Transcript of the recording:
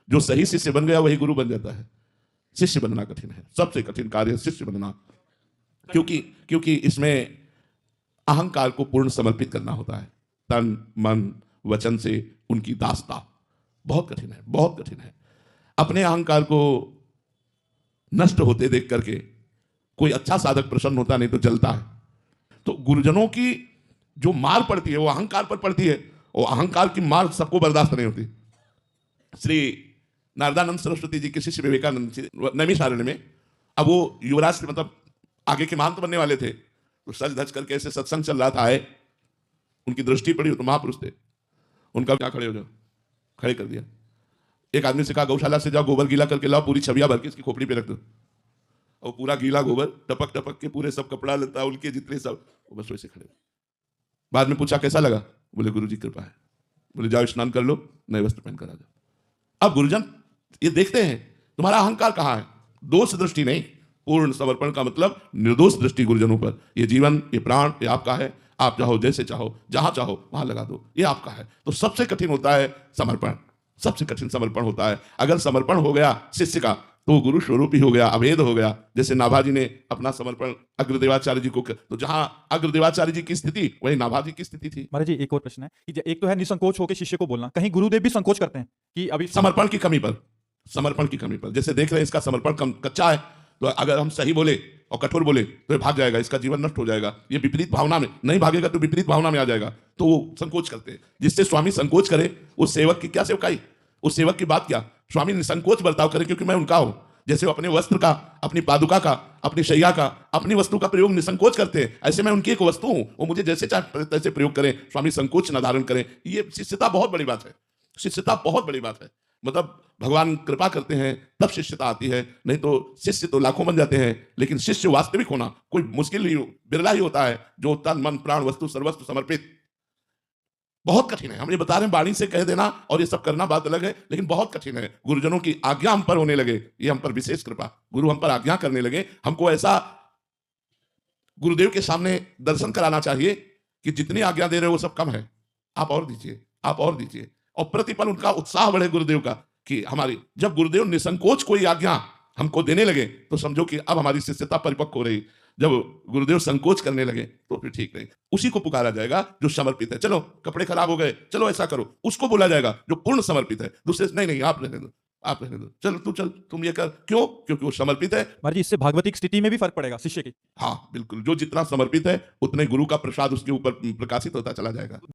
जो सही शिष्य बन गया वही गुरु बन जाता है। शिष्य बनना कठिन है, सबसे कठिन कार्य शिष्य बनना, क्योंकि इसमें अहंकार को पूर्ण समर्पित करना होता है। तन मन वचन से उनकी दासता बहुत कठिन है, बहुत कठिन है। अपने अहंकार को नष्ट होते देख करके कोई अच्छा साधक प्रसन्न होता नहीं तो जलता है। तो गुरुजनों की जो मार पड़ती है वो अहंकार पर पड़ती है, और अहंकार की मार सबको बर्दाश्त नहीं होती। श्री नारदानंद सरस्वती जी के शिष्य विवेकानंद जी नैमिषारण्य में, अब वो युवराज से मतलब आगे के महंत बनने वाले थे, तो सज धज करके ऐसे सत्संग चल रहा था, आए, उनकी दृष्टि पड़ी, तो महापुरुष थे, उनका क्या खड़े हो जाओ, खड़े कर दिया। एक आदमी से कहा गौशाला से जाओ गोबर गीला करके लाओ, पूरी छविया भर के इसकी खोपड़ी पे रख दो, और पूरा गीला गोबर टपक टपक के पूरे सब कपड़ा लेता उनके जितने सब, बस वैसे खड़े। बाद में पूछा कैसा लगा, बोले गुरु जी कृपा है। बोले जाओ स्नान कर लो, नए वस्त्र पहन कर आ जाओ। अब गुरुजन ये देखते हैं तुम्हारा अहंकार कहाँ है, दोष दृष्टि नहीं, पूर्ण समर्पण का मतलब निर्दोष दृष्टि गुरुजनों पर। ये जीवन, ये प्राण, ये आपका है, आप चाहो जैसे चाहो जहां चाहो वहां लगा दो, ये आपका है। तो सबसे कठिन होता है समर्पण, सबसे कठिन समर्पण होता है। अगर समर्पण हो गया शिष्य का तो गुरु स्वरूप ही हो गया, अभेद हो गया। जैसे नाभाजी ने अपना समर्पण अग्रदेवाचार्य जी को, तो जहां अग्रदेवाचार्य जी की स्थिति वही नाभाजी की स्थिति थी। महाराज जी एक और प्रश्न है कि एक तो है निसंकोच होकर शिष्य को बोलना, कहीं गुरुदेव भी संकोच करते हैं कि अभी समर्पण की कमी पर, समर्पण की कमी पर, जैसे देख रहे हैं इसका समर्पण कच्चा है, तो अगर हम सही बोले और कठोर बोले तो ये भाग जाएगा, इसका जीवन नष्ट हो जाएगा। ये विपरीत भावना में नहीं भागेगा तो विपरीत भावना में आ जाएगा, तो वो संकोच करते हैं। जिससे स्वामी संकोच करे उस सेवक की क्या सेवकाई, उस सेवक की बात क्या, स्वामी निसंकोच बर्ताव करे, क्योंकि मैं उनका हूं। जैसे वो अपने वस्त्र का, अपनी पादुका का, अपनी शैया का, अपनी वस्तु का प्रयोग निसंकोच करते हैं, ऐसे मैं उनकी एक वस्तु हूं, वो मुझे जैसे चाहे तैसे प्रयोग करें, स्वामी संकोच न धारण करें। ये शिष्यता बहुत बड़ी बात है, शिष्यता बहुत बड़ी बात है। मतलब भगवान कृपा करते हैं तब शिष्यता आती है, नहीं तो शिष्य तो लाखों बन जाते हैं, लेकिन शिष्य वास्तविक होना कोई मुश्किल ही, बिरला ही होता है जो तन मन प्राण वस्तु सर्वस्व समर्पित। बहुत कठिन है, हम ये बता रहे हैं, वाणी से कह देना और ये सब करना बात अलग है, लेकिन बहुत कठिन है। गुरुजनों की आज्ञा हम पर होने लगे, ये हम पर विशेष कृपा, गुरु हम पर आज्ञा करने लगे, हमको ऐसा गुरुदेव के सामने दर्शन कराना चाहिए कि जितनी आज्ञा दे रहे हो वो सब कम है, आप और दीजिए, आप और दीजिए। और प्रतिपल उनका उत्साह बढ़े गुरुदेव का कि हमारी, जब गुरुदेव निसंकोच कोई आज्ञा हमको देने लगे तो समझो कि अब हमारी शिष्यता परिपक्व हो रही। जब गुरुदेव संकोच करने लगे तो फिर ठीक नहीं, उसी को पुकारा जाएगा जो समर्पित है। चलो कपड़े खराब हो गए, चलो ऐसा करो, उसको बोला जाएगा जो पूर्ण समर्पित है। दूसरे नहीं नहीं आप रहने दो, आप रहने दो, चल तू चल तुम ये कर, क्यों? क्योंकि वो समर्पित है। महाराज जी इससे भागवतिक स्थिति में भी फर्क पड़ेगा शिष्य की। हाँ बिल्कुल, जो जितना समर्पित है उतने गुरु का प्रसाद उसके ऊपर प्रकाशित होता चला जाएगा।